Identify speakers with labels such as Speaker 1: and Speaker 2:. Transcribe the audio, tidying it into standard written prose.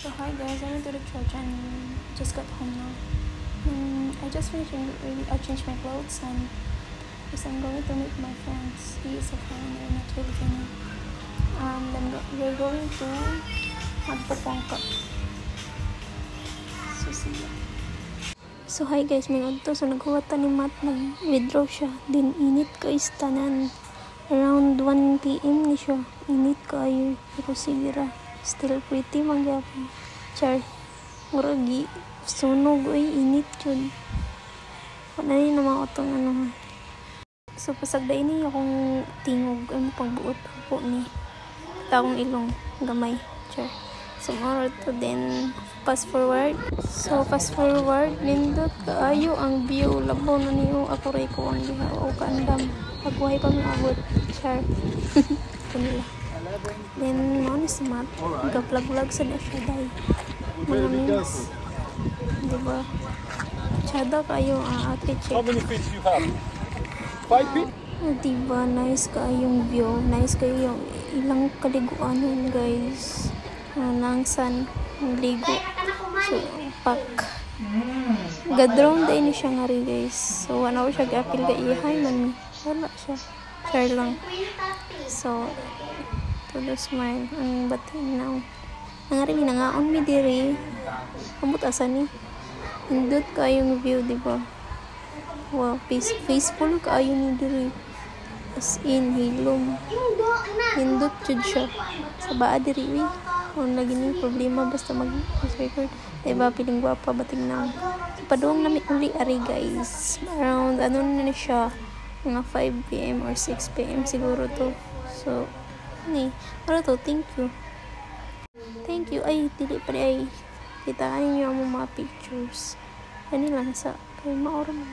Speaker 1: So hi guys, I went to the church and just got home now. I just finished I changed my clothes and because I'm going to meet my friends. He is a foreigner, not Filipino. Then we're going to Magpupongka. So see ya. So hi guys, may to so naghuwata ni Matt, nag-withdraw siya. Din init ka istanan. Around 1 PM ni siya. Init kayo, pero sigira. Still pretty magyapon. Char. Muragi sunog oy, init jud. Wala ni naman otong ano. So pasagday ni akong tingog ang pagbuot po ni taong ilong gamay. Char. So more to then fast forward. So fast forward nindot kaayo ang view, labaw na niyo ako ray ko ang diha o kaandam. Pagbuhay pa mi abot. Char. Kanila. Then, ano si Matt? Nagka-vlog-vlog sa na siya dahil mga memes. Diba? Tsada kayo ang ate check.
Speaker 2: How many feet do you have? 5 feet?
Speaker 1: Diba? Nice kayong view. Nice kayo yung ilang kaliguanan guys. Nangsan. Ligo. So, pak. Gadrong day ni siya nga rin guys. So, 1 hour siya gapil ka ihay man. Wala siya. Share lang. So, to the smile ang batin now ang rin nangaon mi diri ambot asa ni indot kayong view diba wow peaceful kayo ni diri as in hilom indot jud siya sa baa diri on lagi ni problema basta mag record diba piling gwapa bating now so paduong nami uli ari guys around ano na siya mga 5 PM or 6 PM siguro to so ni ano to, thank you ay dili pa ay kitaan niyo ang mga pictures ano lang sa kay maoram